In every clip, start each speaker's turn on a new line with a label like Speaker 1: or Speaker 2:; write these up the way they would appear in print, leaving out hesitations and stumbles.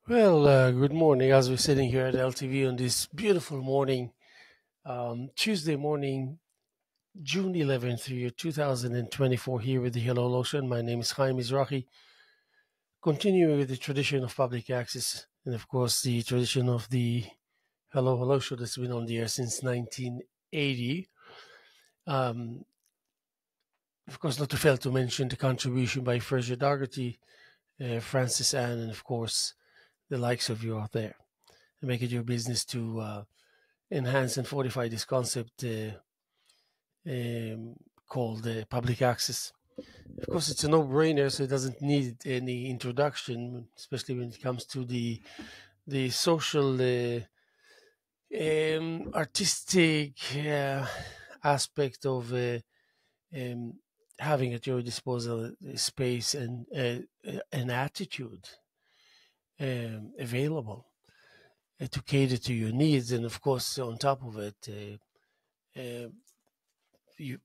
Speaker 1: Well, good morning. As we're sitting here at LTV on this beautiful morning, Tuesday morning, June 11th, year 2024, here with the Hello Ocean. My name is Haim Mizrahi, continuing with the tradition of public access and, of course, the tradition of the Hello Show that's been on the air since 1980. Um, of course, not to fail to mention the contribution by Fraser Dougherty, Francis Ann, and, of course, the likes of you out there. And make it your business to enhance and fortify this concept um, called public access. Of course, it's a no-brainer, so it doesn't need any introduction, especially when it comes to the social, artistic aspect of um, having at your disposal space and an attitude available to cater to your needs, and of course, on top of it.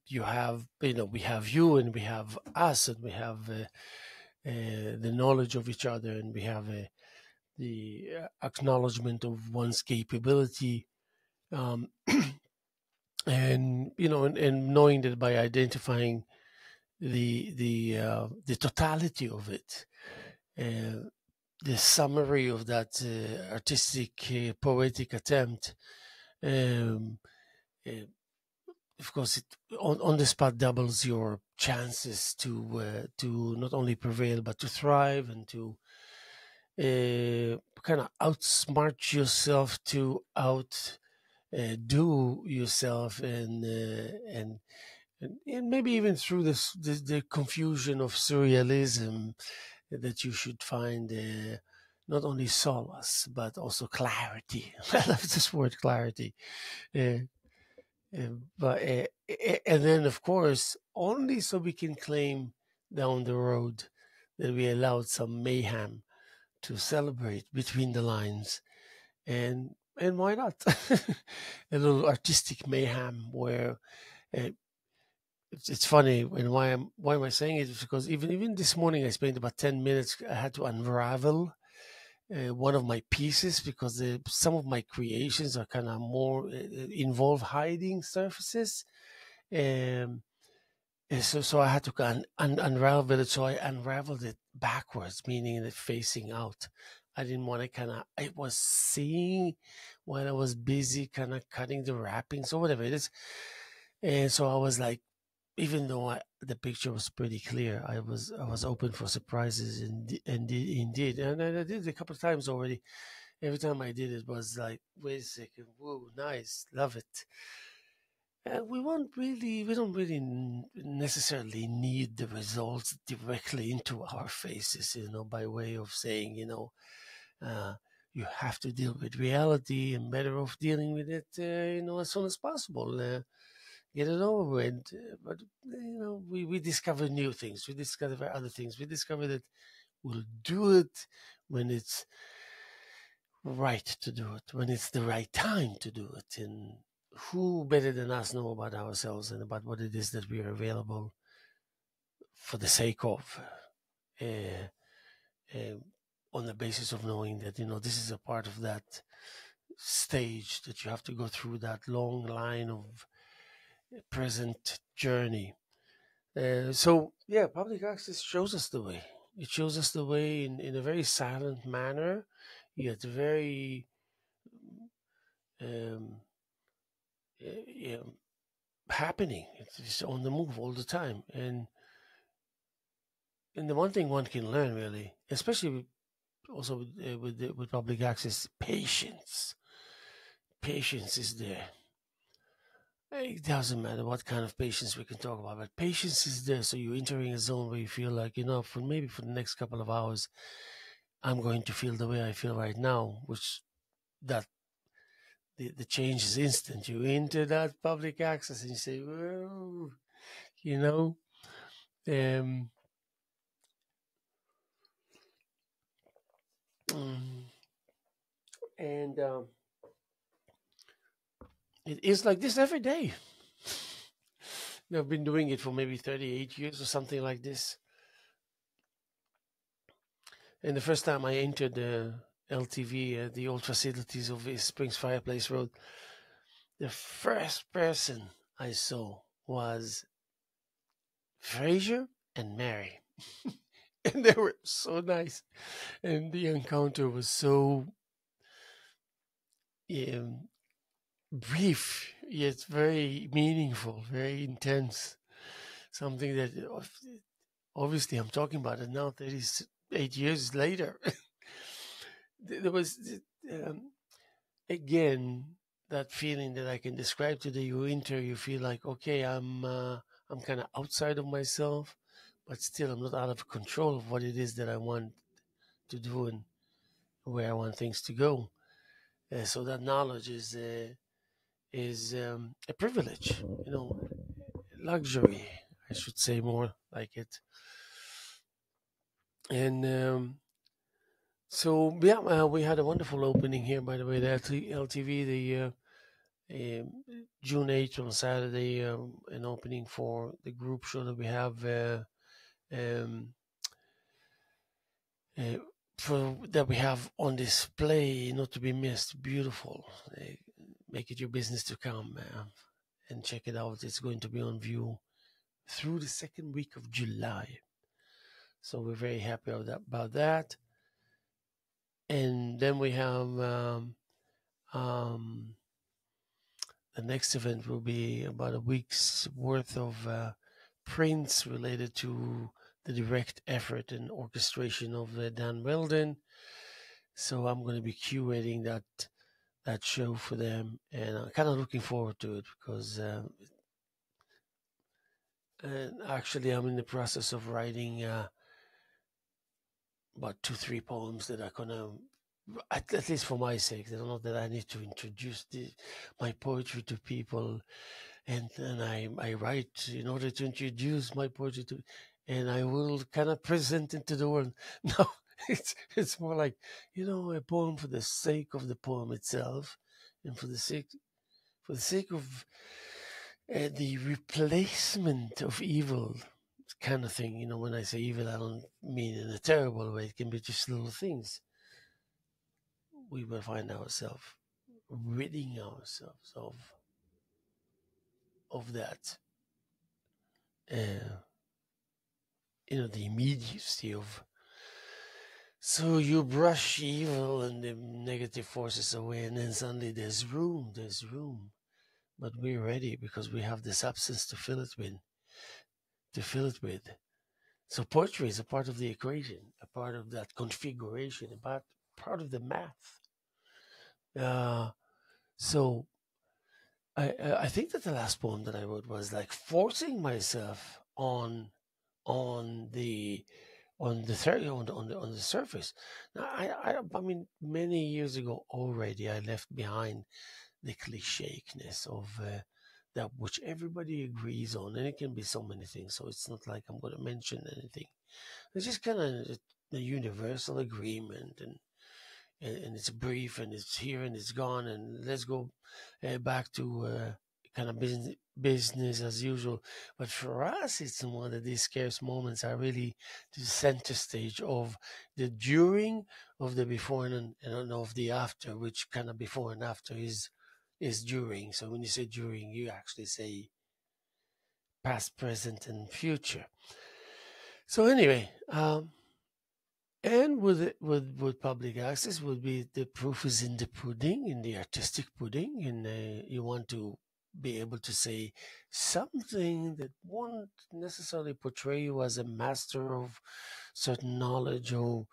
Speaker 1: You have we have you and we have us and we have the knowledge of each other, and we have the acknowledgement of one's capability, um, and and knowing that by identifying the totality of it, uh, the summary of that artistic poetic attempt, um, uh, of course, it on the spot doubles your chances to not only prevail but to thrive and to kind of outsmart yourself, to out do yourself, and maybe even through the confusion of surrealism that you should find not only solace but also clarity. I love this word, clarity. Uh, and then, of course, only so we can claim down the road that we allowed some mayhem to celebrate between the lines, and why not a little artistic mayhem where uh, it's funny. And why am I saying it? Is because even this morning I spent about 10 minutes. I had to unravel one of my pieces because some of my creations are kind of more involve hiding surfaces. Um, and so I had to unravel it. So I unraveled it backwards, meaning it facing out. I didn't want to I was seeing while I was busy kind of cutting the wrappings or whatever it is. And so I was like, even though the picture was pretty clear, I was open for surprises, and indeed. And I did it a couple of times already. Every time I did it was like, wait a second, whoa, nice, love it. We don't really necessarily need the results directly into our faces, by way of saying, uh, you have to deal with reality and better off dealing with it, as soon as possible. Get it over with. But, we discover new things. We discover other things. We discover that we'll do it when it's right to do it, when it's the right time to do it. And who better than us know about ourselves and about what it is that we are available for the sake of, uh, uh, on the basis of knowing that, this is a part of that stage that you have to go through that long line of present journey. So, yeah, public access shows us the way. It shows us the way in a very silent manner, yet very um, yeah, happening. It's on the move all the time, and the one thing one can learn, really, especially also with public access, patience. Patience is there. It doesn't matter what kind of patience we can talk about, but patience is there. So you're entering a zone where you feel like, for the next couple of hours, I'm going to feel the way I feel right now, which that the change is instant. You enter that public access and you say, well, you know, um, mm, and it is like this every day. I've been doing it for maybe 38 years or something like this. And the first time I entered LTV, the old facilities of East Springs Fireplace Road. The first person I saw was Fraser and Mary. And they were so nice. And the encounter was so um, brief, yet very meaningful, very intense. Something that obviously I'm talking about it now, 38 years later. There was, um, again, that feeling that I can describe today. You enter, you feel like, okay, I'm kind of outside of myself, but still I'm not out of control of what it is that I want to do and where I want things to go. So that knowledge is a privilege, luxury, I should say, more like it. And so yeah, we had a wonderful opening here, by the way. The LTV, June 8th on Saturday, an opening for the group show that we have um, uh, that we have on display, not to be missed. Beautiful. Make it your business to come and check it out. It's going to be on view through the second week of July. So we're very happy about that. And then we have the next event will be about a week's worth of prints related to the direct effort and orchestration of Dan Weldon. So I'm going to be curating that show for them, and I'm kind of looking forward to it because and actually I'm in the process of writing about 2-3 poems that are gonna, at least for my sake, I don't know that I need to introduce my poetry to people, and then I write in order to introduce my poetry to, and I will kind of present it to the world. No, it's more like, a poem for the sake of the poem itself, and for the sake of the replacement of evil kind of thing. When I say evil, I don't mean in a terrible way. It can be just little things. We will find ourselves ridding ourselves of that. Uh, the immediacy of. So you brush evil and the negative forces away, and then suddenly there's room. But we're ready because we have the substance to fill it with. So poetry is a part of the equation, a part of that configuration, a part of the math. So I think that the last poem that I wrote was like forcing myself on the on the surface. Now, I mean, many years ago already, I left behind the clichéness of that which everybody agrees on, and it can be so many things. So it's not like I'm going to mention anything. It's just kind of the universal agreement, and it's brief, and it's here, and it's gone, and let's go back to kind of business as usual. But for us, it's one of these scarce moments are really the center stage of the during, of the before, and of the after, which kind of before and after is during. So when you say during, you actually say past, present, and future. So anyway, and with public access would be the proof is in the pudding, in the artistic pudding, and you want to be able to say something that won't necessarily portray you as a master of certain knowledge, or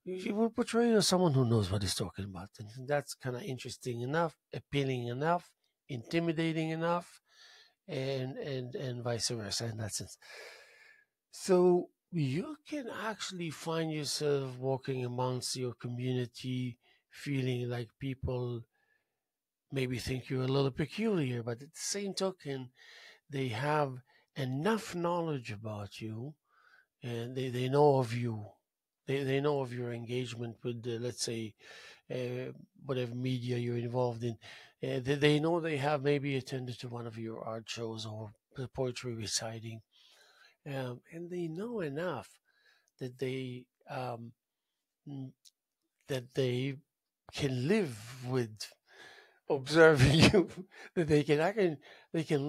Speaker 1: you will portray you as someone who knows what he's talking about, and that's kind of interesting enough, appealing enough, intimidating enough, and vice versa in that sense. So you can actually find yourself walking amongst your community, feeling like people maybe think you're a little peculiar, but at the same token, they have enough knowledge about you, and they know of you. They know of your engagement with, let's say, whatever media you're involved in. They know they have maybe attended to one of your art shows or the poetry reciting. And they know enough that they that they can live with observing you, that they can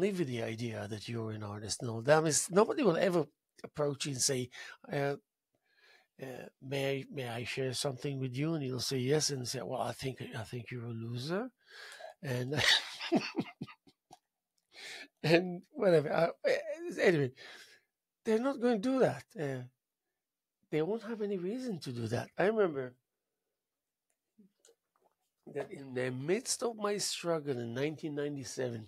Speaker 1: live with the idea that you're an artist and all that. I mean, nobody will ever approach you and say, uh, may I share something with you? And you'll say yes, and say, well, I think you're a loser, and and whatever. Anyway, they're not going to do that. They won't have any reason to do that. I remember that in the midst of my struggle in 1997,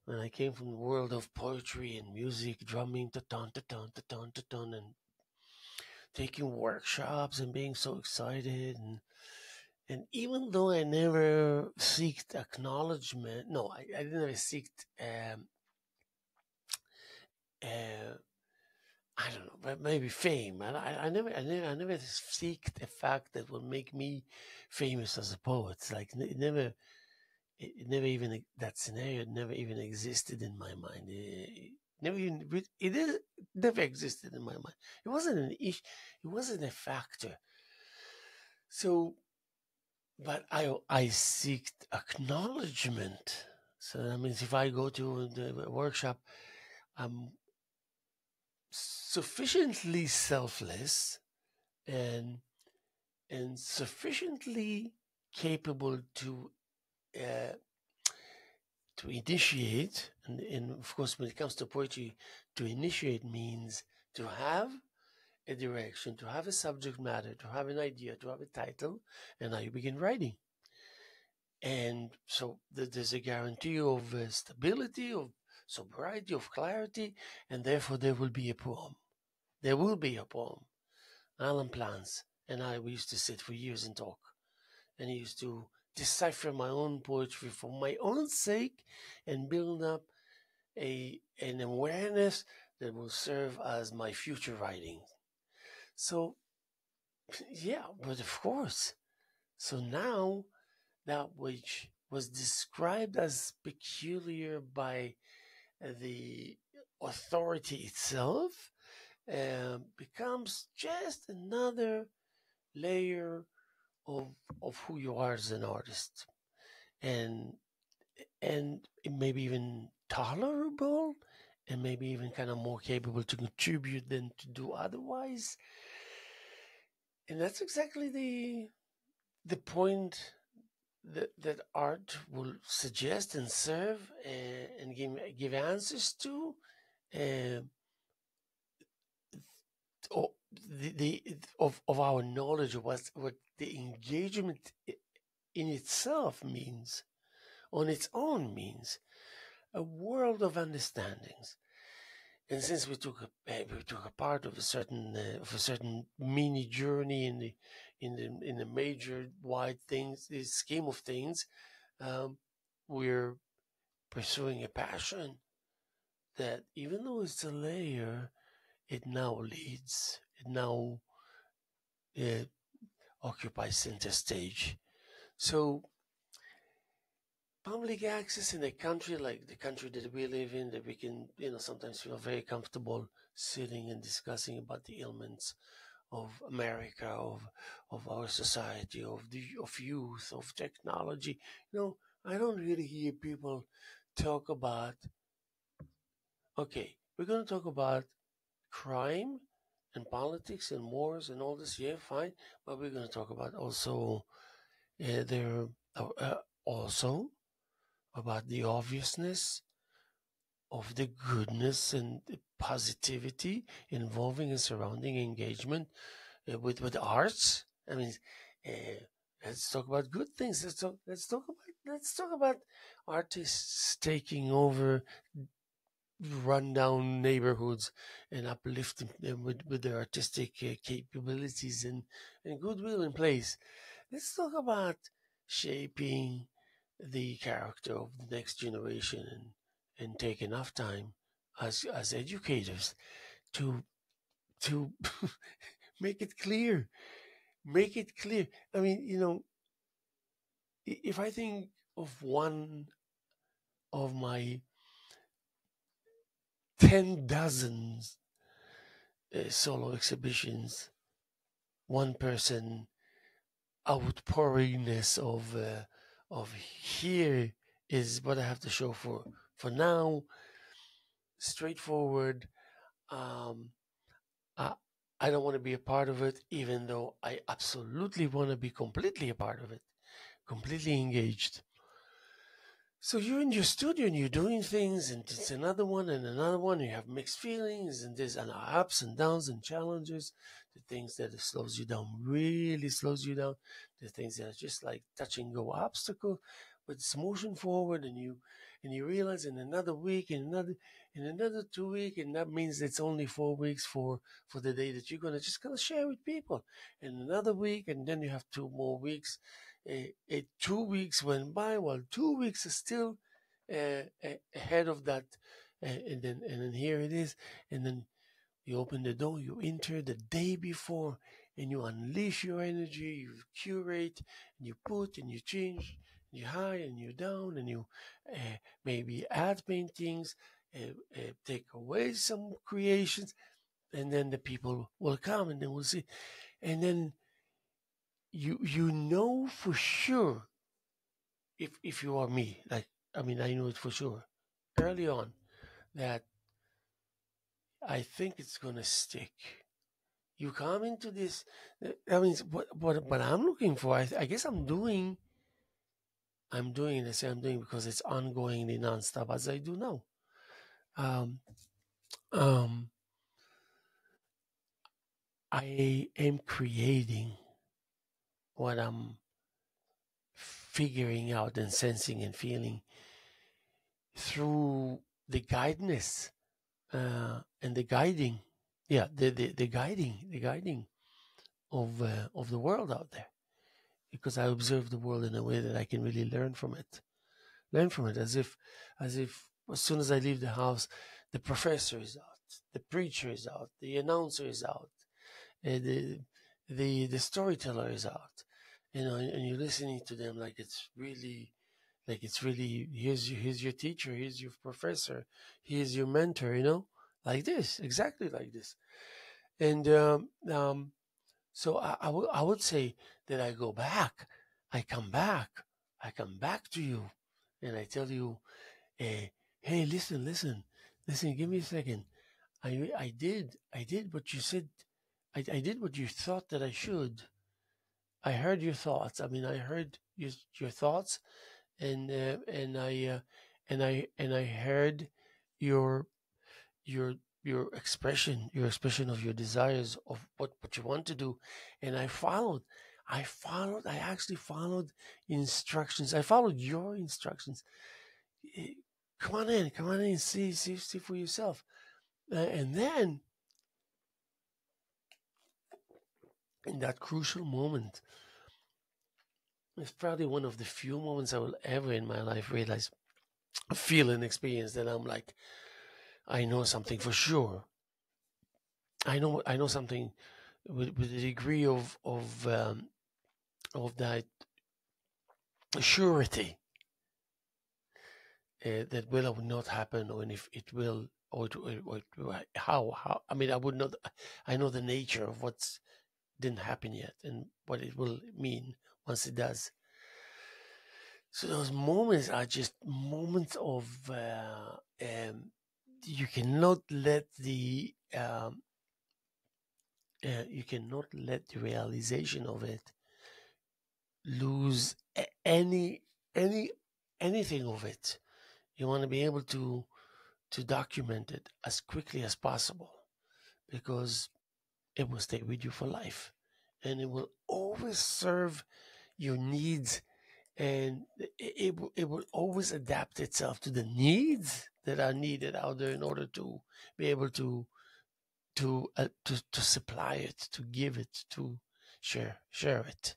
Speaker 1: when I came from the world of poetry and music, drumming, ta-ton, ta-ton, ta-ton, ta-ton, and taking workshops and being so excited, and even though I never seeked acknowledgement, no, I never seeked, uh, I don't know, but maybe fame. And I never seeked a fact that will make me famous as a poet. Like it never even that scenario never even existed in my mind. It never existed in my mind. It wasn't an issue. It wasn't a factor. So, but I seeked acknowledgement. So that means if I go to the workshop, I'm sufficiently selfless and sufficiently capable uh, to initiate, and of course, when it comes to poetry, to initiate means to have a direction, to have a subject matter, to have an idea, to have a title, and now you begin writing. And so there's a guarantee of stability, of sobriety, of clarity, and therefore there will be a poem. There will be a poem. Alan Plants and we used to sit for years and talk, and he used to decipher my own poetry for my own sake and build up an awareness that will serve as my future writing. So, yeah, but of course. So now, that which was described as peculiar by the authority itself becomes just another layer of who you are as an artist, and it may be even tolerable, and maybe even kind of more capable to contribute than to do otherwise. And that's exactly the point that art will suggest and serve and give answers to. Uh, the of our knowledge of what the engagement in itself means, on its own means, a world of understandings. And since we took a part of a certain mini journey in the major wide things, the scheme of things, we're pursuing a passion that, even though it's a layer, it now leads. It now uh, occupies center stage. So public access in a country like the country that we live in, that we can, sometimes feel very comfortable sitting and discussing about the ailments of America, of our society, of youth, of technology. I don't really hear people talk about. Okay, we're going to talk about crime and politics and wars and all this. Yeah, fine, but we're going to talk about also there also about the obviousness of the goodness and the positivity involving and surrounding engagement with arts. I mean, uh, let's talk about good things. Let's talk about artists taking over rundown neighborhoods and uplifting them with their artistic capabilities and goodwill in place. Let's talk about shaping the character of the next generation, and take enough time as educators to to make it clear. Make it clear. I mean, if I think of one of my 10 dozens solo exhibitions, one person outpouringness of here is what I have to show for now, straightforward. Um, I, I don't want to be a part of it, even though I absolutely want to be completely a part of it, completely engaged. So you're in your studio and you're doing things, and it's another one and another one. You have mixed feelings, and there's ups and downs and challenges. The things that slows you down really slows you down. The things that are just like touch and go obstacle, but it's motion forward, and you realize in another week, in another 2 weeks, and that means it's only 4 weeks for the day that you're gonna share with people. And another week, and then you have 2 more weeks. 2 weeks went by, while 2 weeks is still ahead of that, and then here it is, and then you open the door, you enter the day before, and you unleash your energy, you curate, and you put, and you change, you high and you down, and you maybe add paintings, take away some creations, and then the people will come, and then we'll see, and then you know for sure, if you are me, like, I mean, I know it for sure early on that I think it's gonna stick. You come into this. I mean, what I'm looking for. I guess I'm doing the same thing because it's ongoingly nonstop as I do now. Um, um, I am creating what I'm figuring out and sensing and feeling through the guidance and the guiding, yeah, the guiding of the world out there, because I observe the world in a way that I can really learn from it, as if as soon as I leave the house, the professor is out, the preacher is out, the announcer is out, the the storyteller is out, and you're listening to them like it's really, here's your teacher, here's your professor, here's your mentor, like this, exactly like this. And so I would say that I come back, I come back to you, and I tell you, hey, listen, give me a second. I did what you said. I did what you thought that I should. I heard your thoughts. I mean, I heard your thoughts, and I heard your your your expression of your desires of what you want to do, and I actually followed instructions. I followed your instructions. Eh, come on in, see for yourself. And then in that crucial moment, it's probably one of the few moments I will ever in my life realize, feel, and experience that I'm like, I know something for sure. I know something with a degree of that surety, that will or will not happen, or if it will, or how. I mean, I would not. I know the nature of what's didn't happen yet and what it will mean once it does. So those moments are just moments of you cannot let the realization of it lose any anything of it. You want to be able to document it as quickly as possible, because it will stay with you for life, and it will always serve your needs, and it will always adapt itself to the needs that are needed out there in order to be able to supply it, to give it, to share it.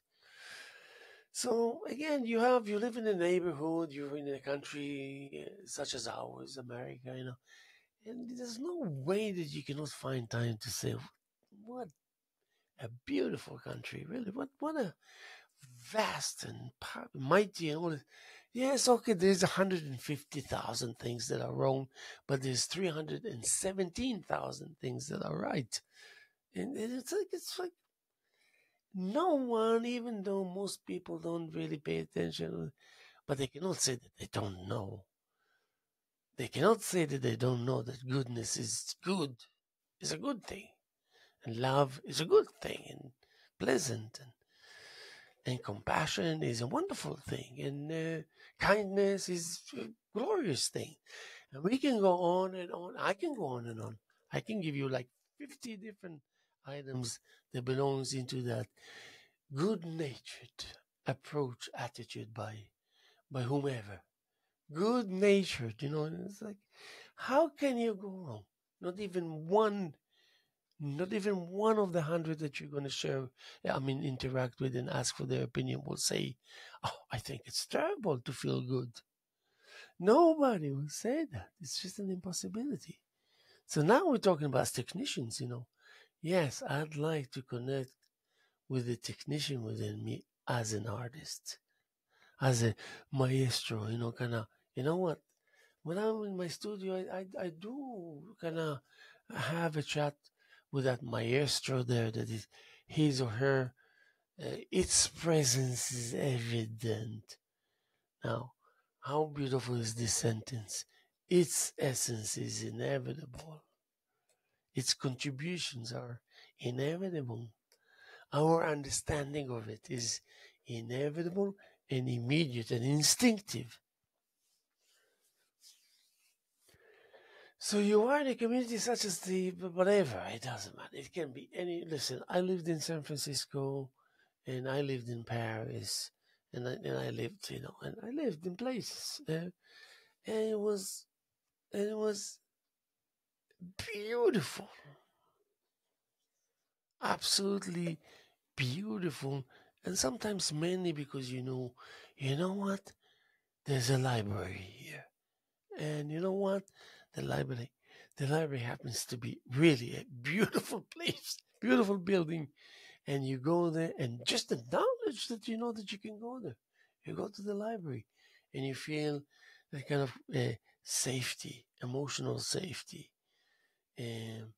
Speaker 1: So again, you live in a neighborhood, you're in a country such as ours, America, and there's no way that you cannot find time to say, what a beautiful country, really. What a vast and mighty and all this. Yes, okay, there's 150,000 things that are wrong, but there's 317,000 things that are right. And it's like no one, even though most people don't really pay attention, but they cannot say that they don't know. They cannot say that they don't know that goodness is good, is a good thing, and love is a good thing, and pleasant, and compassion is a wonderful thing, and kindness is a glorious thing. And we can go on and on. I can go on and on. I can give you like 50 different items that belongs into that good-natured approach attitude by whomever. Good-natured, and it's like, how can you go wrong? Not even one not even one of the 100 that you're going to share, interact with and ask for their opinion will say, "Oh, I think it's terrible to feel good." Nobody will say that. It's just an impossibility. So now we're talking about technicians. Yes, I'd like to connect with the technician within me as an artist, as a maestro, kind of, you know what? When I'm in my studio, I do kind of have a chat with that maestro there that is his or her, its presence is evident. Now, how beautiful is this sentence? Its essence is inevitable. Its contributions are inevitable. Our understanding of it is inevitable and immediate and instinctive. So you are in a community such as the whatever, it doesn't matter. It can be any. Listen, I lived in San Francisco, and I lived in Paris, and I lived, and I lived in places, and it was beautiful, absolutely beautiful, and sometimes mainly because you know what? There's a library here, and you know what? The library, the library happens to be really a beautiful place, beautiful building, and you go there, and just the knowledge that you know that you can go there, you go to the library, and you feel that kind of safety, emotional safety, and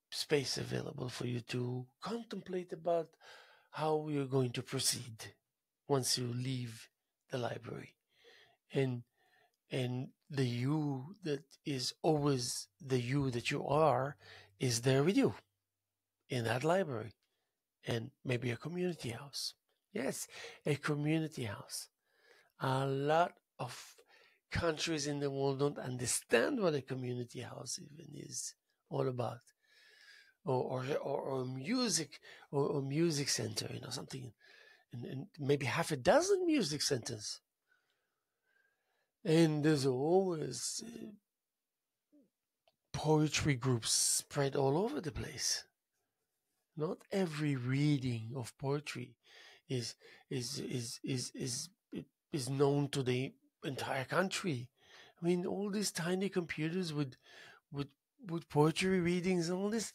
Speaker 1: space available for you to contemplate about how you're going to proceed once you leave the library, and the you that is always the you that you are is there with you in that library, and maybe a community house. Yes, a community house. A lot of countries in the world don't understand what a community house even is all about, or music, or music center, something, and maybe half a dozen music centers, and there's always poetry groups spread all over the place. Not every reading of poetry is is is is is is known to the entire country. I mean, all these tiny computers with with poetry readings and all this,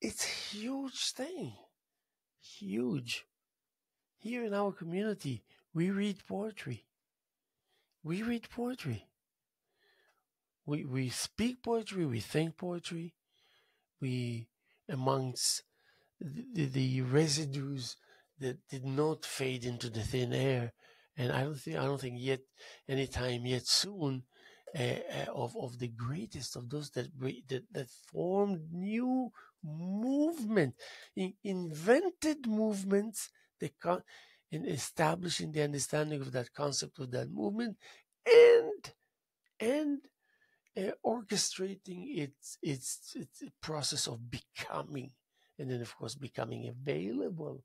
Speaker 1: it's a huge thing. Huge. Here in our community, we read poetry. We read poetry. We speak poetry, we think poetry, we amongst the residues that did not fade into the thin air, and I don't think yet anytime yet soon, of the greatest of those that formed new movement, invented movements that in establishing the understanding of that concept of that movement, and orchestrating its process of becoming, and then of course becoming available,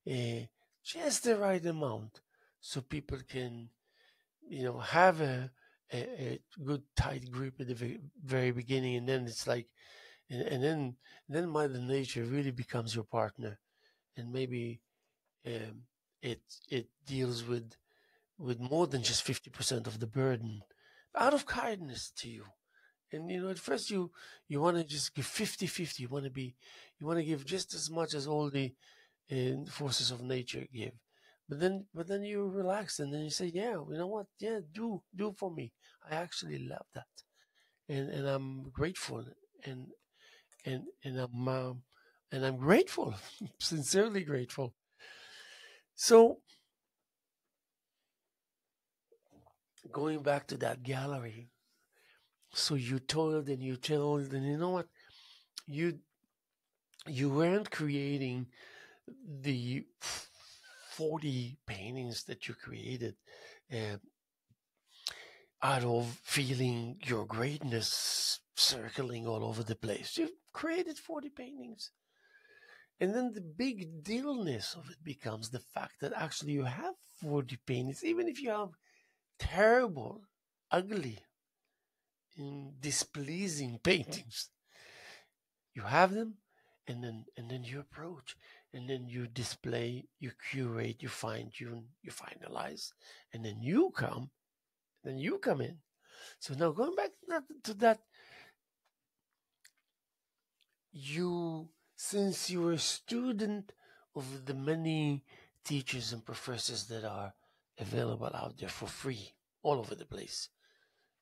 Speaker 1: uh, just the right amount, so people can have a good tight grip at the very beginning, and then it's like, and then Mother Nature really becomes your partner, and maybe um, it deals with more than just 50% of the burden out of kindness to you. And at first you want to just give 50-50. You want to give just as much as all the forces of nature give, but then you relax, and then you say, yeah, you know what? Yeah, do for me. I actually love that, and I'm grateful, and and I'm grateful, sincerely grateful. So going back to that gallery, so you toiled and you toiled, and you know what? You you weren't creating the 40 paintings that you created uh, out of feeling your greatness circling all over the place. You created 40 paintings. And then the big dealness of it becomes the fact that actually you have 40 paintings, even if you have terrible, ugly, and displeasing paintings. You have them, and then you approach, and then you display, you curate, you fine tune, you finalize, and then you come in. So now going back to that, you since you're a student of the many teachers and professors that are available out there for free all over the place,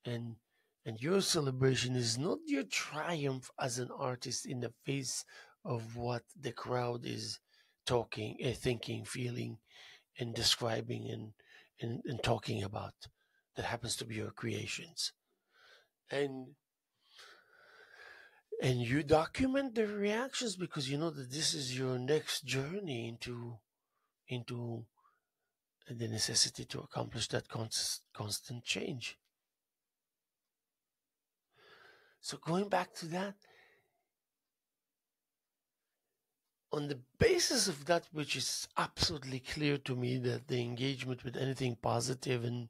Speaker 1: and and your celebration is not your triumph as an artist in the face of what the crowd is talking, thinking, feeling, and describing, and talking about, that happens to be your creations, and and you document the reactions because you know that this is your next journey into the necessity to accomplish that constant change. So going back to that, on the basis of that, which is absolutely clear to me, that the engagement with anything positive and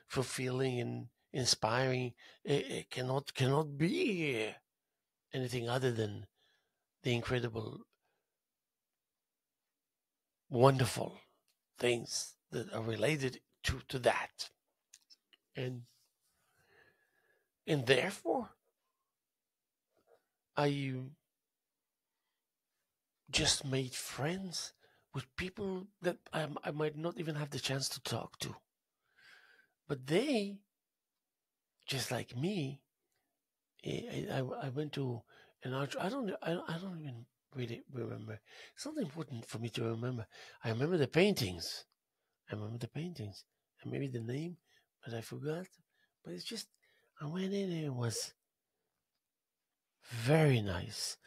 Speaker 1: fulfilling and inspiring, it cannot be anything other than the incredible, wonderful things that are related to that, and and therefore I just made friends with people that I might not even have the chance to talk to, but they, just like me, I went to an art. I don't even really remember. It's not important for me to remember. I remember the paintings. I remember the paintings and maybe the name, but I forgot. But it's just I went in and it was very nice.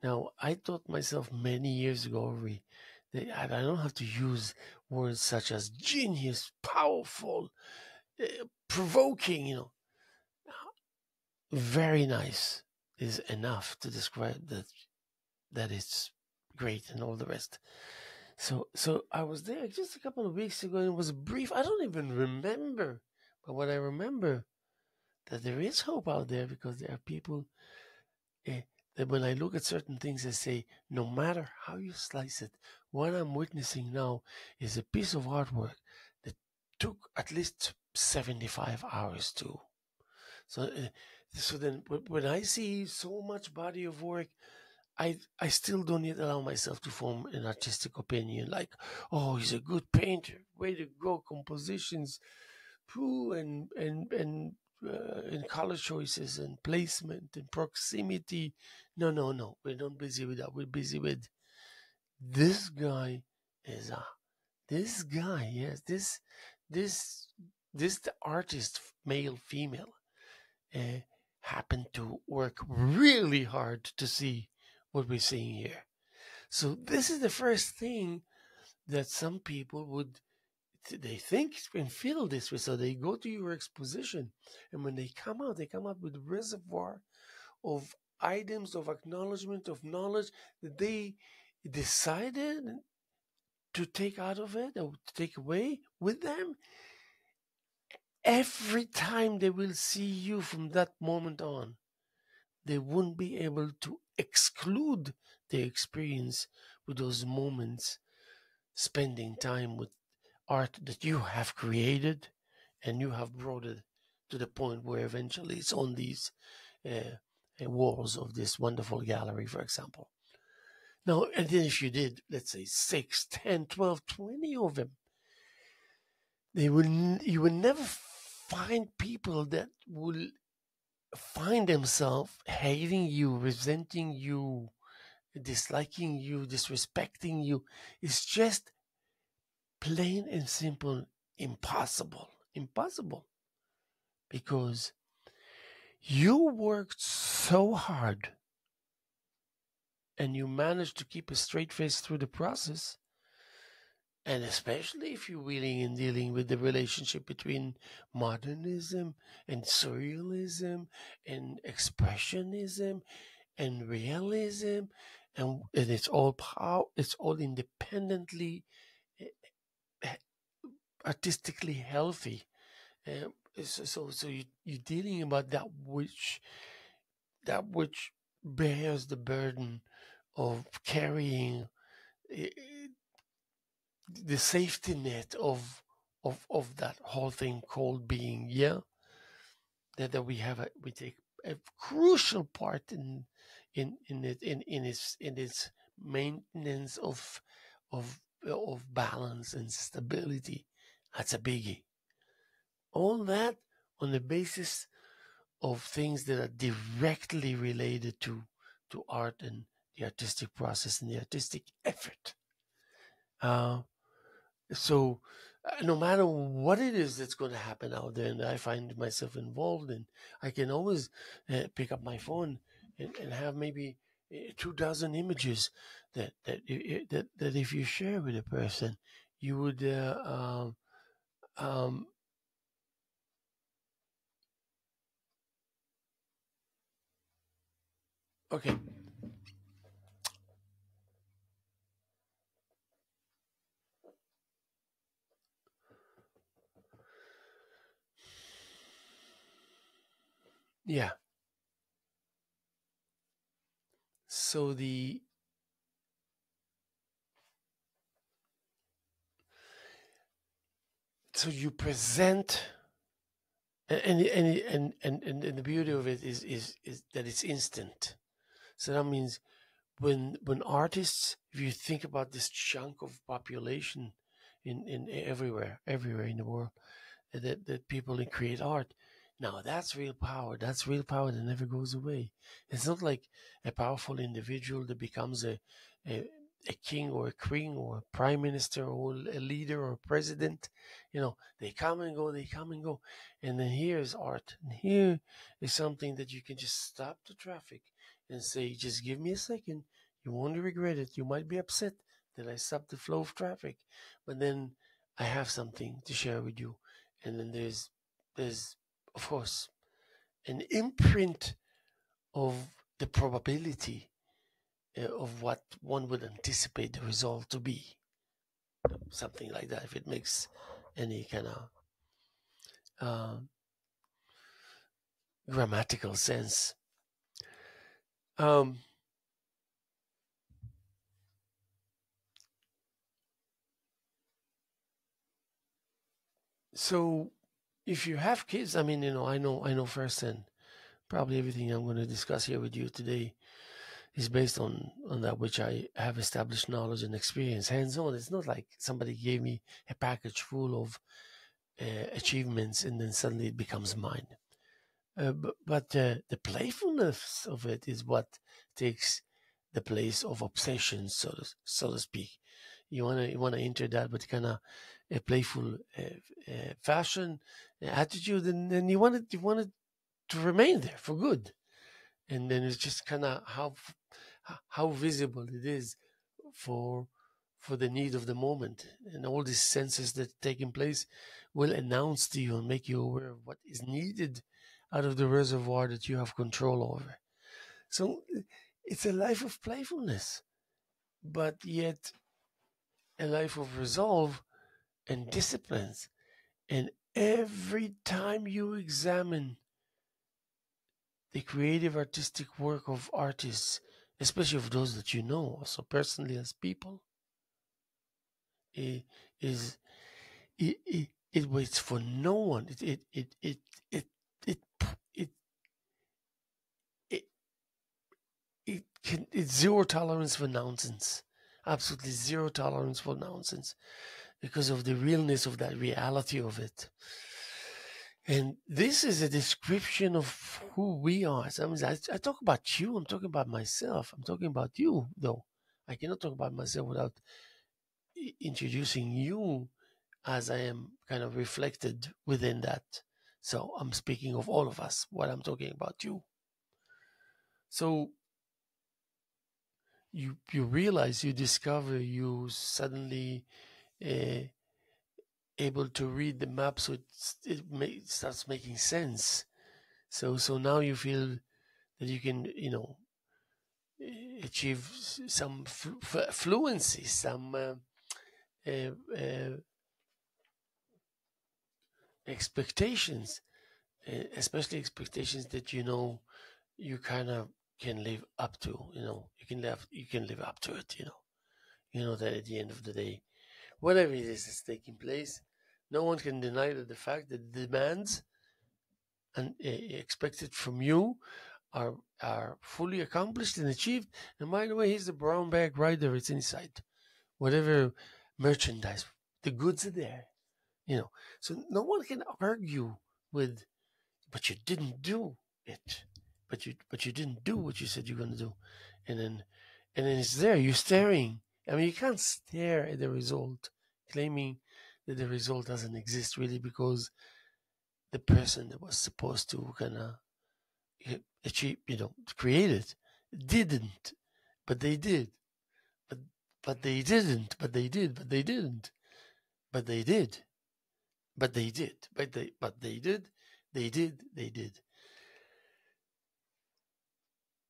Speaker 1: Now I taught myself many years ago, that I don't have to use words such as genius, powerful, provoking. Very nice is enough to describe that it's great and all the rest. So I was there just a couple of weeks ago, and it was brief. I don't even remember, but what I remember, that there is hope out there, because there are people, eh, that when I look at certain things, I say, no matter how you slice it, what I'm witnessing now is a piece of artwork that took at least 75 hours to. So, so then when I see so much body of work, I still don't yet allow myself to form an artistic opinion like, oh, he's a good painter, way to go, compositions, poo, and color choices and placement and proximity. No, no, no, we're not busy with that. We're busy with this guy is a this guy. Yes, this this the artist, male, female, uh, happened to work really hard to see what we're seeing here. So this is the first thing that some people would, they think and feel this way. So they go to your exposition, and when they come out with a reservoir of items of acknowledgement of knowledge that they decided to take out of it or to take away with them. Every time they will see you from that moment on, they won't be able to exclude their experience with those moments, spending time with art that you have created and you have brought it to the point where eventually it's on these uh, walls of this wonderful gallery, for example. Now, and then if you did, let's say 6, 10, 12, 20 of them, you will never find people that will find themselves hating you, resenting you, disliking you, disrespecting you. It's just plain and simple impossible. Impossible. Because you worked so hard and you managed to keep a straight face through the process. And especially if you're willing in dealing with the relationship between modernism and surrealism and expressionism and realism, and it's all power, it's all independently, eh, artistically healthy. So you're dealing about that which bears the burden of carrying eh, the safety net of that whole thing called being. Yeah, that we take a crucial part in its maintenance of balance and stability. That's a biggie. All that on the basis of things that are directly related to art and the artistic process and the artistic effort. Uh, so no matter what it is that's going to happen out there, and I find myself involved in, I can always pick up my phone and have maybe 2 dozen images that if you share with a person, you would um, okay. Yeah. So the so you present, and the beauty of it is that it's instant. So that means when artists, if you think about this chunk of population in everywhere in the world, that people that create art, now that's real power. That's real power that never goes away. It's not like a powerful individual that becomes a, a king or a queen or a prime minister or a leader or a president. They come and go, they come and go. And then here's art, and here is something that you can just stop the traffic and say, just give me a second. You won't regret it. You might be upset that I stopped the flow of traffic, but then I have something to share with you. And then there's of course an imprint of the probability of what one would anticipate the result to be, something like that, if it makes any kind of grammatical sense. um, so if you have kids, I mean, I know firsthand, probably everything I'm going to discuss here with you today is based on that which I have established knowledge and experience, hands on. It's not like somebody gave me a package full of achievements and then suddenly it becomes mine. But the playfulness of it is what takes the place of obsession, so to speak. You wanna enter that with kind of a playful fashion, attitude, and then you want it to remain there for good. And then it's just kind of how visible it is for for the need of the moment, and all these senses that are taking place will announce to you and make you aware of what is needed out of the reservoir that you have control over. So it's a life of playfulness, but yet a life of resolve and disciplines. And every time you examine the creative artistic work of artists, especially of those that you know also personally as people, is it waits for no one. It it it it it's zero tolerance for nonsense. Absolutely zero tolerance for nonsense. because of the realness of that reality of it. And this is a description of who we are. Sometimes I talk about you, I'm talking about myself, I'm talking about you, though. I cannot talk about myself without introducing you as I am kind of reflected within that. So I'm speaking of all of us, what I'm talking about you. So you realize, you discover, you suddenly uh, able to read the map, so it starts making sense. So now you feel that you can, achieve some fluency, some expectations, especially expectations that you kind of can live up to. You can live up to it. You know that at the end of the day, whatever it is that's taking place, no one can deny that the fact that the demands and expected from you are fully accomplished and achieved. And by the way, here's the brown bag right there. It's inside. Whatever merchandise, the goods are there. So no one can argue with, but you didn't do it. But you didn't do what you said you're gonna do. And then it's there. You're staring. I mean, you can't stare at the result, claiming that the result doesn't exist really, because the person that was supposed to kind of achieve, create it, didn't. But they did. But but they didn't. But they did. But they didn't. But they did. But they did. But they did. They did. They did.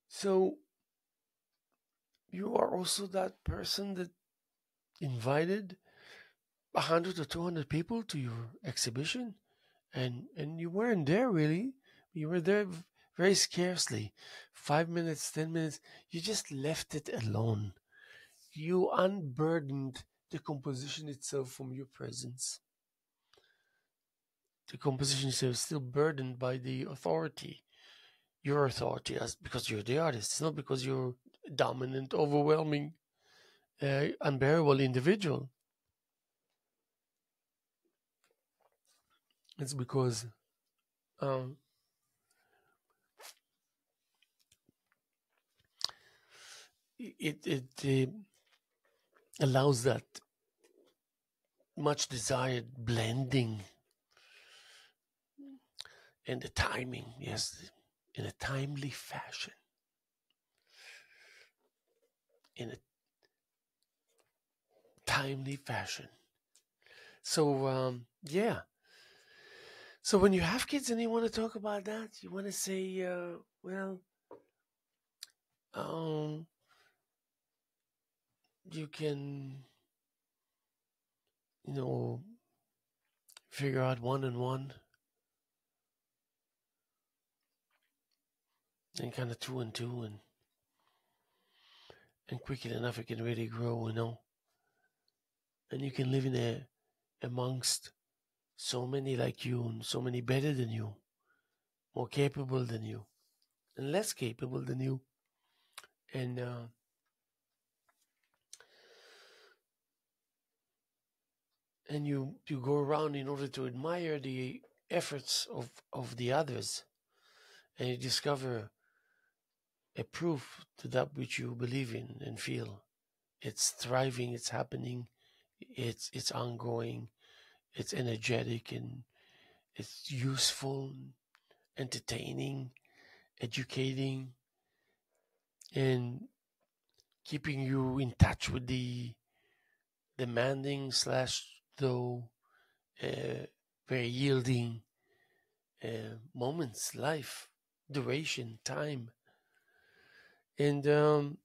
Speaker 1: So you are also that person that invited 100 or 200 people to your exhibition, and you weren't there really. You were there very scarcely, 5 minutes, 10 minutes. You just left it alone. You unburdened the composition itself from your presence. The composition itself is still burdened by the authority, your authority, as because you're the artist. It's not because you're a dominant, overwhelming, unbearable individual. It's because um, it allows that much desired blending and the timing, yes, in a timely fashion, in a timely fashion. So yeah. So when you have kids and you want to talk about that, you want to say, well, um, you can, you know, figure out one and one, and kind of two and two, and quickly enough it can really grow. And you can live amongst so many like you, and so many better than you, more capable than you, and less capable than you. And you go around in order to admire the efforts of the others, and you discover a proof to that which you believe in and feel. It's thriving, it's happening, it's ongoing, it's energetic, and it's useful, entertaining, educating, and keeping you in touch with the demanding slash though very yielding moments, life, duration, time. And and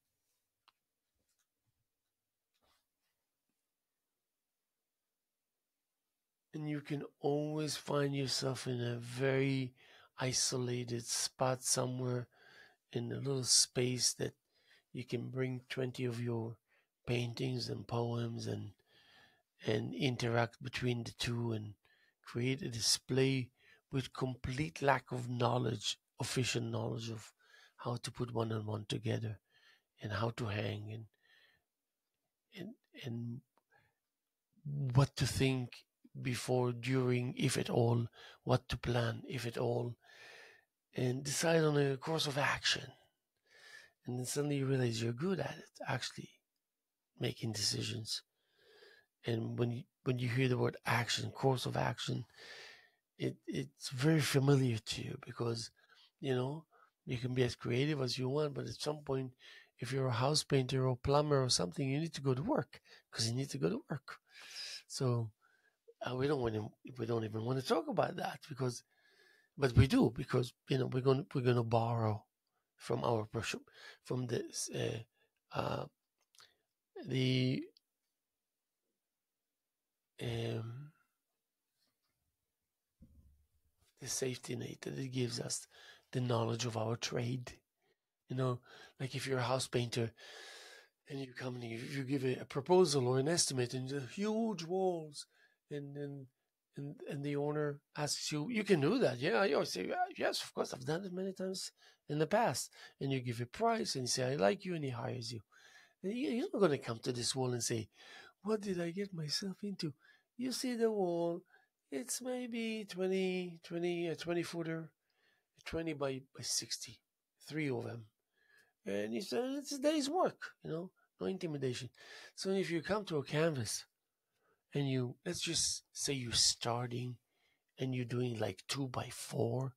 Speaker 1: you can always find yourself in a very isolated spot somewhere in a little space that you can bring 20 of your paintings and poems and interact between the two and create a display with complete lack of knowledge, official knowledge of how to put one and one together and how to hang and what to think before, during, if at all, what to plan, if at all, and decide on a course of action. And then suddenly you realize you're good at it, actually making decisions. And when you hear the word action, course of action, it's very familiar to you because, you know, you can be as creative as you want, but at some point, if you're a house painter or plumber or something, you need to go to work because you need to go to work. So we don't even want to talk about that because, but we do because we're gonna borrow from from this the um, the safety net that it gives us, the knowledge of our trade. You know, like if you're a house painter and you come and you give a proposal or an estimate and the huge walls, and then and the owner asks you, you can do that, yeah? You say, yes, of course, I've done it many times in the past. And you give a price and you say, I like you, and he hires you. And you're not going to come to this wall and say, what did I get myself into? You see the wall, it's maybe 20 footer, 20 by 60, three of them. And he said, it's a day's work, no intimidation. So if you come to a canvas and let's just say you're starting and you're doing like 2 by 4,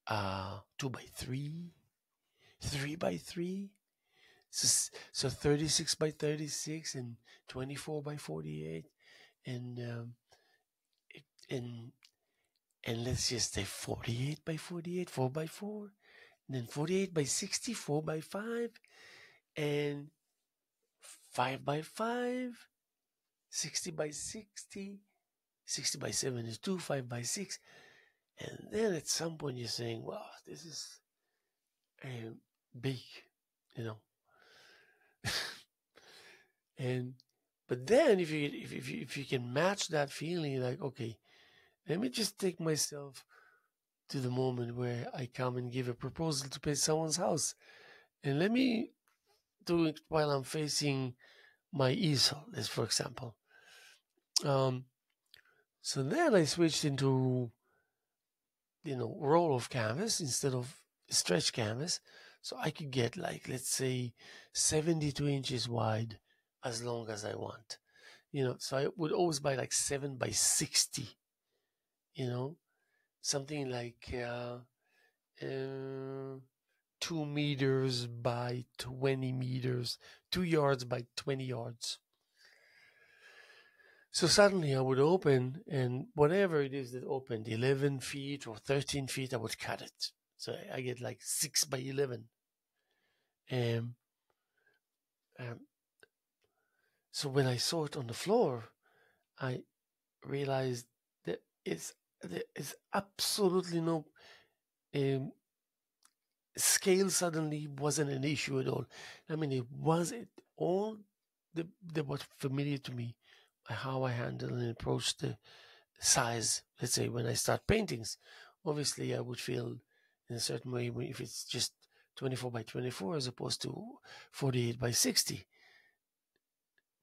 Speaker 1: 2 by 3, 3 by 3. So 36 by 36 and 24 by 48, and and and let's just say 48 by 48, 4 by 4, and then 48 by 60, 4 by 5, and 5 by 5, 60 by 60, 60 by 72, 5 by 6. And then at some point you're saying, wow, this is big, you know. And but then if you can match that feeling, like, okay, let me just take myself to the moment where I come and give a proposal to paint someone's house, and let me do it while I'm facing my easel, as for example. So then I switched into roll of canvas instead of stretch canvas, so I could get, like, let's say 72 inches wide as long as I want. So I would always buy like 7 by 60, something like 2 meters by 20 meters, 2 yards by 20 yards. So suddenly I would open, and whatever it is that opened, 11 feet or 13 feet, I would cut it. So I get like 6 by 11. Um, um, so when I saw it on the floor, I realized that there is absolutely no scale. Suddenly wasn't an issue at all. I mean, it all that was familiar to me, how I handle and approach the size. Let's say when I start paintings, obviously I would feel in a certain way if it's just 24 by 24 as opposed to 48 by 60.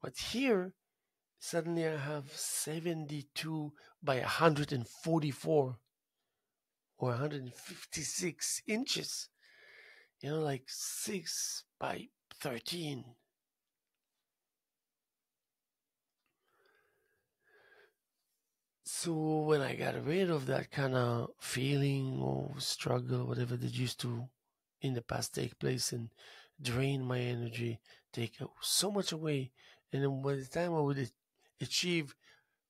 Speaker 1: But here, suddenly I have 72 by 144 or 156 inches, like 6 by 13. So when I got rid of that kind of feeling or struggle, whatever that used to in the past take place and drain my energy, take so much away, and then by the time I would achieve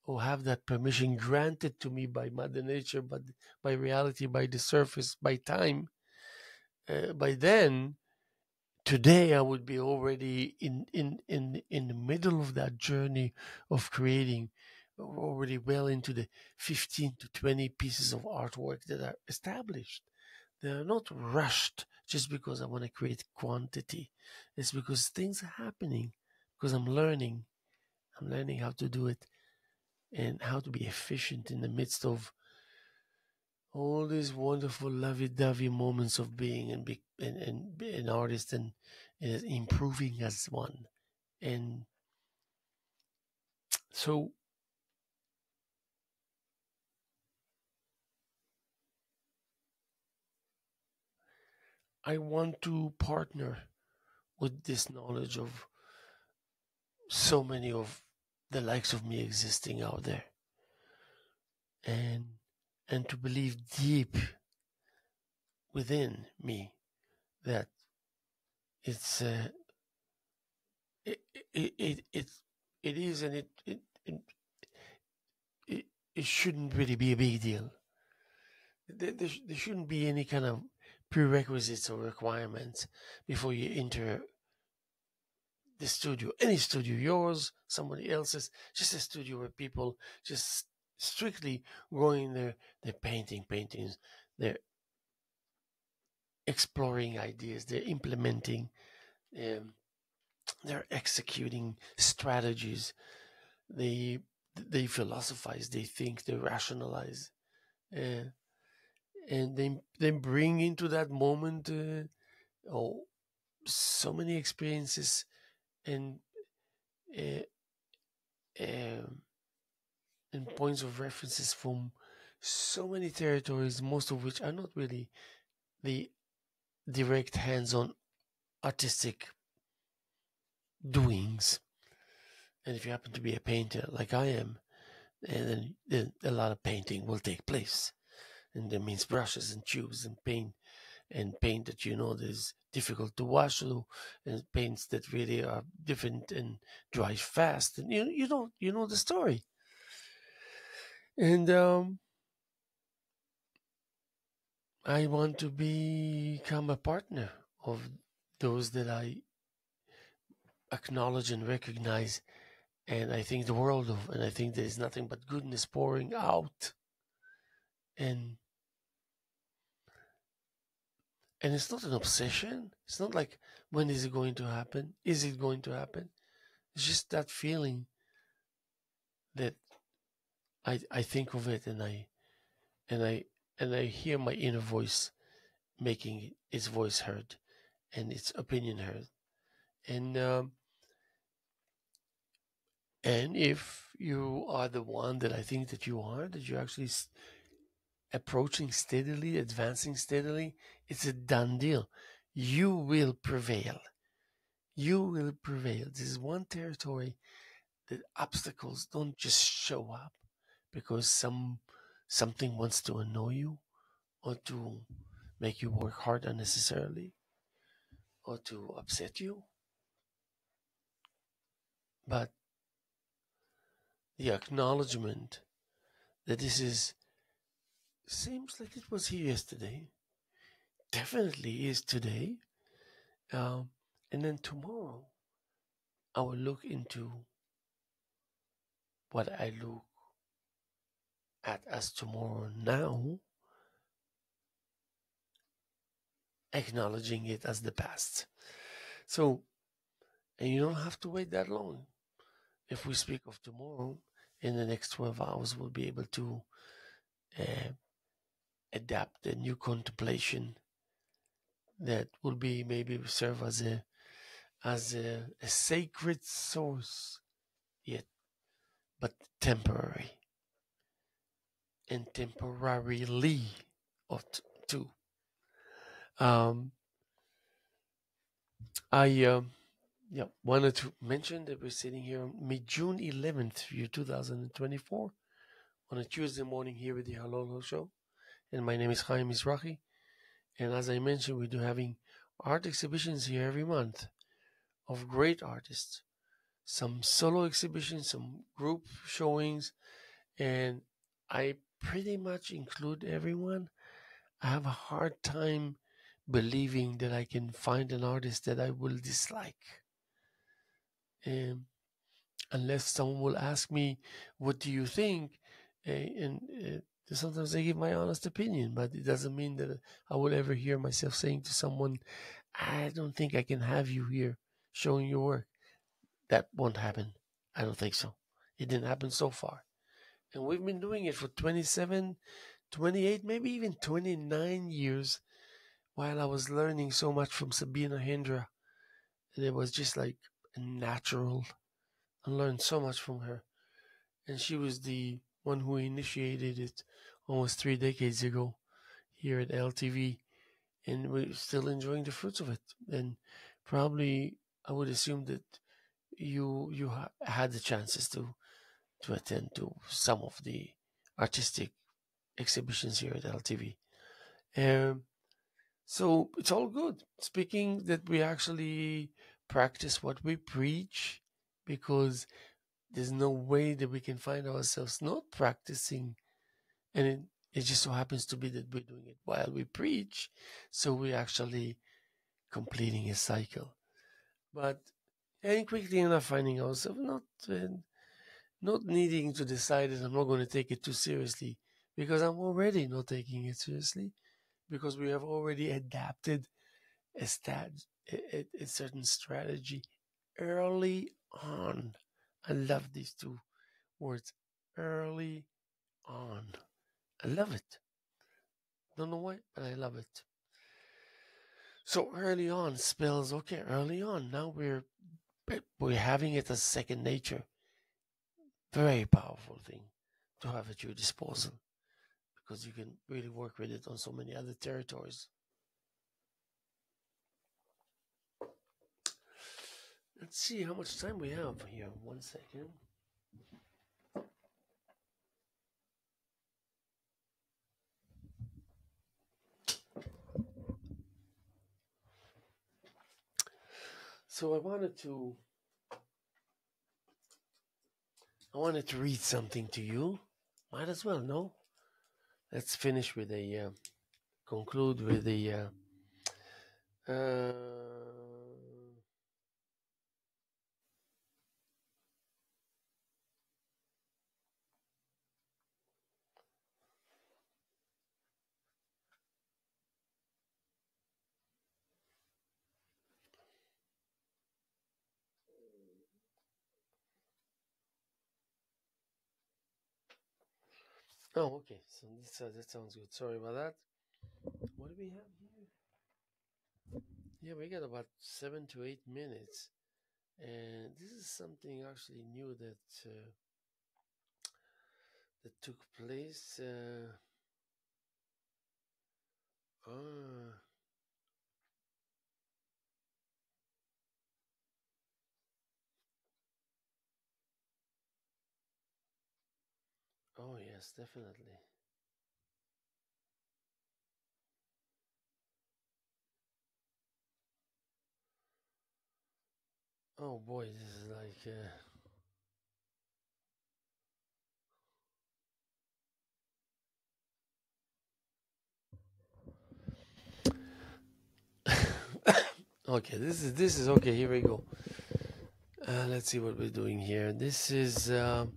Speaker 1: or have that permission granted to me by Mother Nature, but by reality, by the surface, by time, by then, today I would be already in the middle of that journey of creating, already well into the 15 to 20 pieces of artwork that are established. They are not rushed just because I want to create quantity. It's because things are happening, because I'm learning. I'm learning how to do it and how to be efficient in the midst of all these wonderful lovey-dovey moments of being and be and be an artist and improving as one. And So I want to partner with this knowledge of so many of the likes of me existing out there, and and to believe deep within me that it's it it it it, it is, and it it shouldn't really be a big deal. There shouldn't be any kind of prerequisites or requirements before you enter the studio, any studio, yours, somebody else's, just a studio where people just strictly going there, they're painting paintings, they're exploring ideas, they're implementing, um, they're executing strategies, they they philosophize, they think, they rationalize, uh, and they bring into that moment oh, so many experiences and uh, um, and points of references from so many territories, most of which are not really the direct hands-on artistic doings. And if you happen to be a painter like I am, and then a lot of painting will take place. And that means brushes and tubes and paint that that is difficult to wash through, and paints that really are different and dry fast. And you know the story. And I want to become a partner of those that I acknowledge and recognize, and I think the world of, and I think there is nothing but goodness pouring out, and it's not an obsession. It's not like, when is it going to happen? Is it going to happen? It's just that feeling that I think of it, and I and I hear my inner voice making its voice heard and its opinion heard. And if you are the one that I think that you are, that you're actually approaching steadily, advancing steadily, it's a done deal. You will prevail. You will prevail. This is one territory that obstacles don't just show up because something wants to annoy you, or to make you work hard unnecessarily, or to upset you. But the acknowledgement that this is, seems like it was here yesterday, definitely is today, um, and then tomorrow I will look into what I look at as tomorrow now, acknowledging it as the past. So, and you don't have to wait that long. If we speak of tomorrow, in the next 12 hours, we'll be able to uh, adapt a new contemplation that will be, maybe serve as a sacred source, yet but temporary, and temporarily, or too. Um, I wanted to mention that we're sitting here on June 11th, year 2024, on a Tuesday morning here with the Halolo Show. And my name is Haim Mizrahi. And as I mentioned, we do having art exhibitions here every month of great artists. Some solo exhibitions, some group showings, and I pretty much include everyone. I have a hard time believing that I can find an artist that I will dislike. Unless someone will ask me, what do you think? And sometimes I give my honest opinion, but it doesn't mean that I will ever hear myself saying to someone, I don't think I can have you here showing your work. That won't happen. I don't think so. It didn't happen so far. And we've been doing it for 27, 28, maybe even 29 years, while I was learning so much from Sabina Hendra. And it was just like natural. I learned so much from her. and she was the one who initiated it almost 3 decades ago here at LTV, and we're still enjoying the fruits of it. And probably I would assume that you had the chances to attend to some of the artistic exhibitions here at LTV. Um, so it's all good. Speaking that we actually practice what we preach, because there's no way that we can find ourselves not practicing. And it just so happens to be that we're doing it while we preach. So we're actually completing a cycle. But and quickly enough finding ourselves not needing to decide that I'm not going to take it too seriously, because I'm already not taking it seriously, because we have already adapted a certain strategy early on. I love these two words, early on. I love it. Don't know why, but I love it. So early on spells okay. Early on, now we're having it as second nature. Very powerful thing to have at your disposal, because you can really work with it on so many other territories. Let's see how much time we have here. 1 second. So I wanted to read something to you. Might as well, no? Let's finish with conclude with uh, oh, okay. So that sounds good. Sorry about that. What do we have here? Yeah, we got about 7 to 8 minutes, and this is something actually new that took place. Ah, oh yes, definitely. Oh boy, this is like okay. This is okay. Here we go. Let's see what we're doing here. This is mm,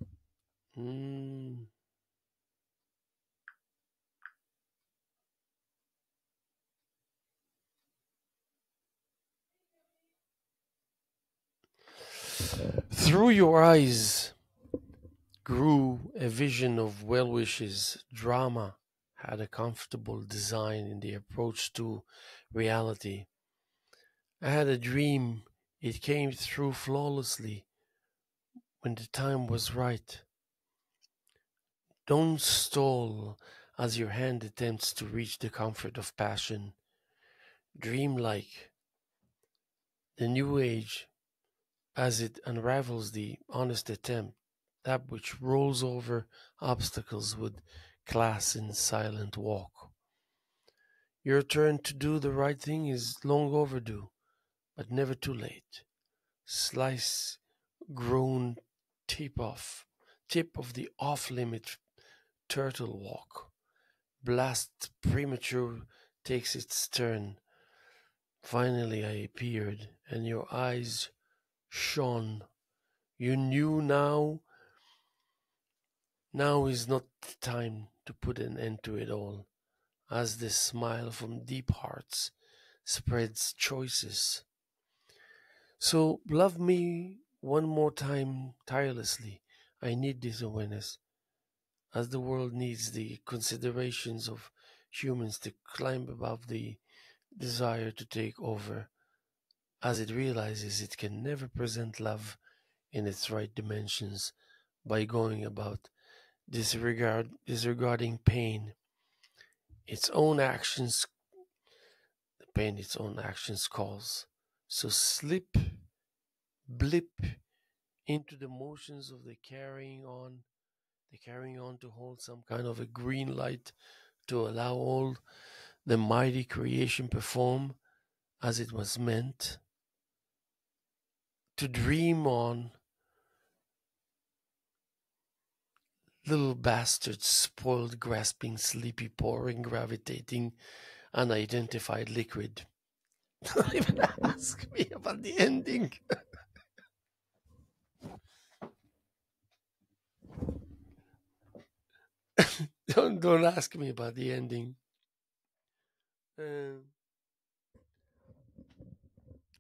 Speaker 1: through your eyes grew a vision of well wishes. Drama had a comfortable design in the approach to reality. I had a dream. It came through flawlessly when the time was right. Don't stall as your hand attempts to reach the comfort of passion. Dream like the new age as it unravels the honest attempt, that which rolls over obstacles with class in silent walk. Your turn to do the right thing is long overdue, but never too late. Slice grown tip of the off limit turtle walk. Blast premature takes its turn. Finally, I appeared, and your eyes shone. You knew now is not the time to put an end to it all, as the smile from deep hearts spreads choices. So love me one more time tirelessly. I need this awareness, as the world needs the considerations of humans to climb above the desire to take over, as it realizes it can never present love in its right dimensions by going about disregarding pain. Its own actions, the pain its own actions cause. So blip into the motions of the carrying on to hold some kind of a green light to allow all the mighty creation perform as it was meant, to dream on. Little bastards, spoiled, grasping, sleepy, pouring, gravitating, unidentified liquid. Don't even ask me about the ending. Don't ask me about the ending. Uh,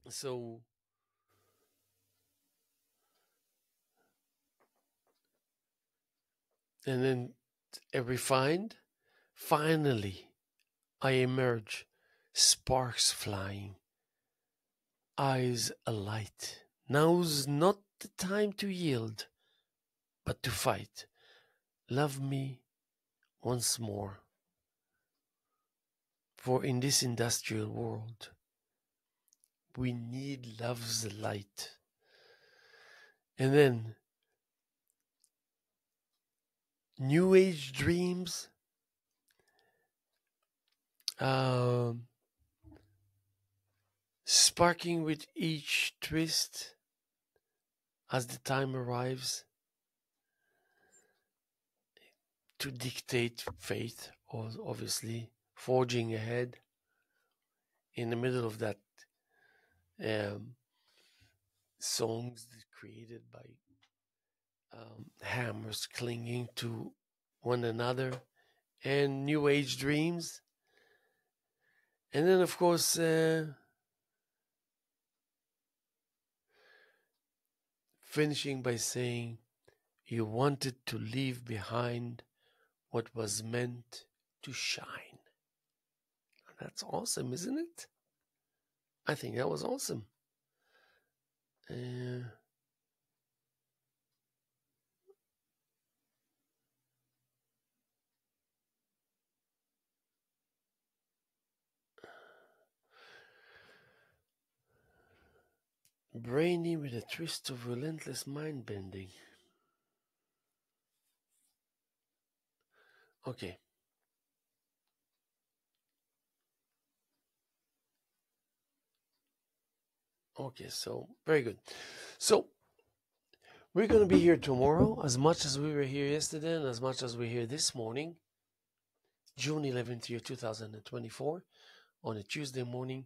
Speaker 1: so and then refined. Finally, I emerge, sparks flying, eyes alight. Now's not the time to yield, but to fight. Love me once more. For in this industrial world, we need love's light. And then, New Age dreams, sparking with each twist as the time arrives to dictate fate, or obviously forging ahead in the middle of that songs created by hammers clinging to one another and New Age dreams. And then, of course, finishing by saying you wanted to leave behind what was meant to shine. That's awesome, isn't it? I think that was awesome. Brainy with a twist of relentless mind bending. Okay. Okay, so very good. So we're going to be here tomorrow as much as we were here yesterday and as much as we're here this morning, June 11th, year 2024, on a Tuesday morning,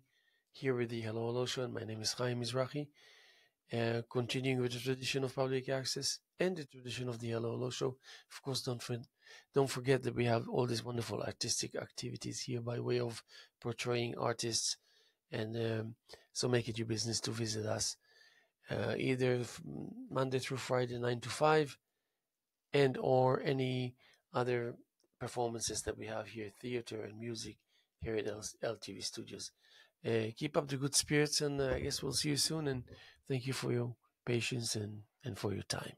Speaker 1: here with the Hello Show. And my name is Haim Mizrahi. Continuing with the tradition of public access and the tradition of the Hello Show. Of course, don't forget that we have all these wonderful artistic activities here by way of portraying artists. And so make it your business to visit us either Monday through Friday, 9 to 5, and or any other performances that we have here, theater and music here at LTV Studios. Keep up the good spirits, and I guess we'll see you soon. And thank you for your patience and for your time.